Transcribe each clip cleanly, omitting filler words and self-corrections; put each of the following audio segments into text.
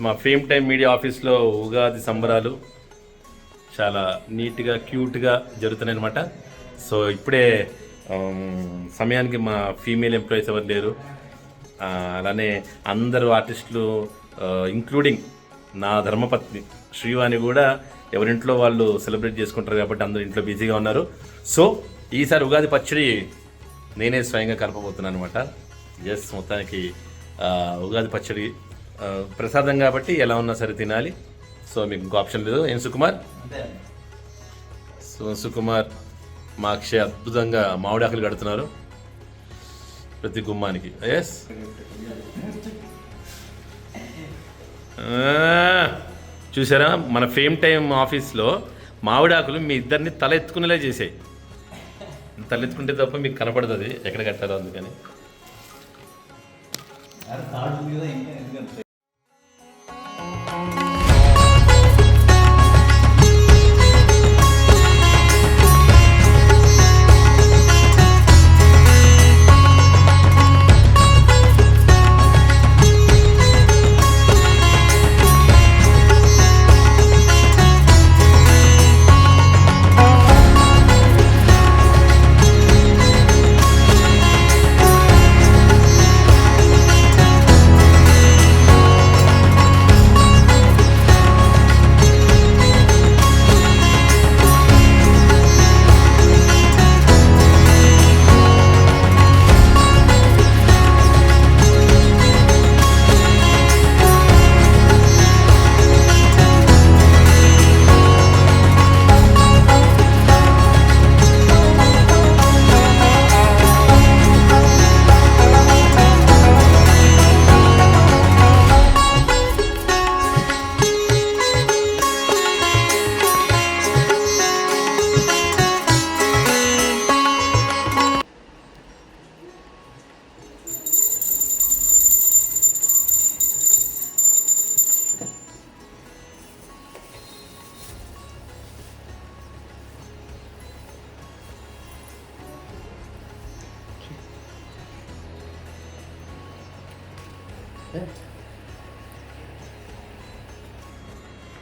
మా fame time media ఆఫీస్లో ఉగాది సంబరాలు చాలా నీట్గా క్యూట్గా జరుగుతున్నాయి అనమాట. సో ఇప్పుడే సమయానికి మా ఫీమేల్ ఎంప్లాయీస్ ఎవరు లేరు, అలానే అందరూ ఆర్టిస్టులు ఇంక్లూడింగ్ నా ధర్మపత్ని శ్రీవాణి కూడా ఎవరింట్లో వాళ్ళు సెలబ్రేట్ చేసుకుంటారు కాబట్టి అందరూ ఇంట్లో బిజీగా ఉన్నారు. సో ఈసారి ఉగాది పచ్చడి నేనే స్వయంగా కలపబోతున్నాను అనమాట. ఎస్, మొత్తానికి ఉగాది పచ్చడి ప్రసాదం కాబట్టి ఎలా ఉన్నా సరే తినాలి. సో మీకు ఇంకో ఆప్షన్ లేదు. ఏం సుకుమార్? సో సుకుమార్ మా అక్షయ్ అద్భుతంగా మామిడాకులు కడుతున్నారు ప్రతి గుమ్మానికి. ఎస్, చూసారా మన ఫేమ్ టైమ్ ఆఫీస్లో మామిడాకులు మీ ఇద్దరిని తల ఎత్తుకునేలా చేసాయి. తలెత్తుకుంటే తప్ప మీకు కనపడుతుంది ఎక్కడ కట్టాలో, అందుకని.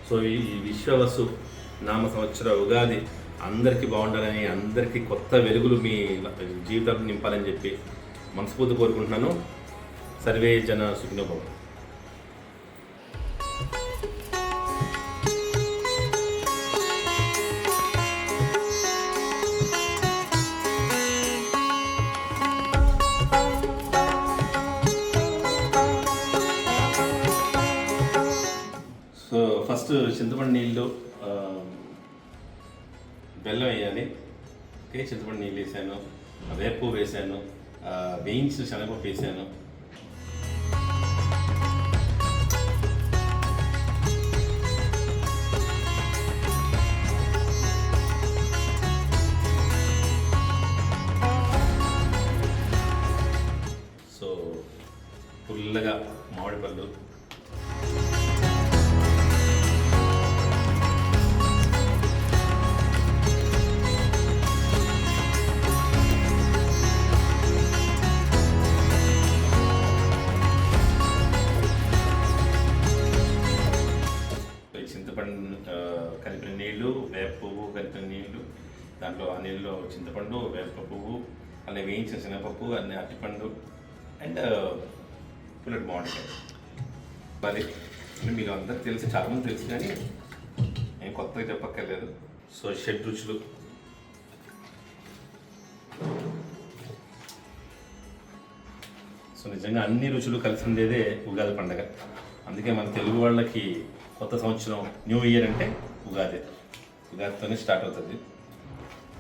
సో ఈ విశ్వవసు నామ సంవత్సర ఉగాది అందరికీ బాగుండాలని, అందరికీ కొత్త వెలుగులు మీ జీవితాలను నింపాలని చెప్పి మనస్ఫూర్తి కోరుకుంటున్నాను. సర్వే జన సుఖినో భవంతు. సో ఫస్ట్ చింతపండు నీళ్ళు, బెల్లం వేయాలి. ఓకే, చింతపండు నీళ్ళు వేసాను, వేపు వేసాను, వేయించిన శనగపప్పు వేసాను. సో పుల్లగా మామిడి పళ్ళు, కలిపిన నీళ్ళు, వేప పువ్వు కలిపిన నీళ్ళు, దాంట్లో ఆ నీళ్ళలో చింతపండు, వేప పువ్వు, అలాగే వేయించిన శనగపప్పు, అన్ని అరటిపండు అండ్ పుల్లటి మామిడికాయ. మరి మీరు అందరికి తెలిసి, చాలామంది తెలుసు కానీ నేను కొత్తగా చెప్పక్కర్లేదు. సో షడ్ రుచులు, సో నిజంగా అన్ని రుచులు కలిసి ఉండేదే ఉగాది పండుగ. అందుకే మన తెలుగు వాళ్ళకి కొత్త సంవత్సరం, న్యూ ఇయర్ అంటే ఉగాదితోనే స్టార్ట్ అవుతుంది.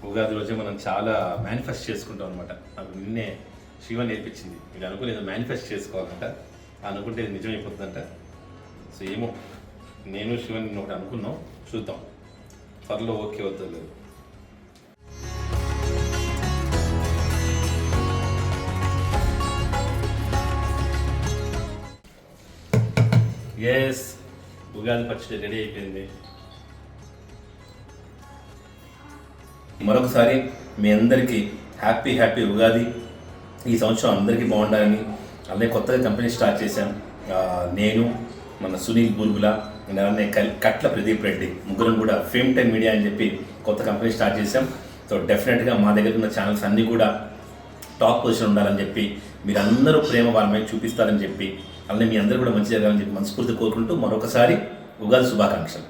ఉగాది రోజే మనం చాలా మేనిఫెస్ట్ చేసుకుంటాం అనమాట. నాకు నిన్నే శివ నేర్పించింది, ఇది అనుకుని ఏదో మేనిఫెస్ట్ చేసుకోవాలంట, అనుకుంటే ఇది నిజమైపోతుందంట. సో ఏమో, నేను శివన్ నిన్న ఒకటి అనుకున్నాం, చూద్దాం త్వరలో ఓకే అవుతుంది లేదు. ఎస్, ఉగాది పచ్చడి రెడీ అయిపోయింది. మరొకసారి మీ అందరికీ హ్యాపీ ఉగాది. ఈ సంవత్సరం అందరికీ బాగుండాలని, అలానే కొత్తగా కంపెనీ స్టార్ట్ చేశాం. నేను, మన సునీల్ బూర్గుల, అలానే కట్ల ప్రదీప్ రెడ్డి ముగ్గురం కూడా ఫేమ్ టైమ్ మీడియా అని చెప్పి కొత్త కంపెనీ స్టార్ట్ చేశాం. సో డెఫినెట్గా మా దగ్గర ఉన్న ఛానల్స్ అన్నీ కూడా టాప్ పొజిషన్ ఉండాలని చెప్పి, మీరు అందరూ ప్రేమ వాళ్ళ మీద చూపిస్తారని చెప్పి, అలానే మీ అందరూ కూడా మంచి జరగాలని చెప్పి మనస్ఫూర్తి కోరుకుంటూ మరొకసారి ఉగాది శుభాకాంక్షలు.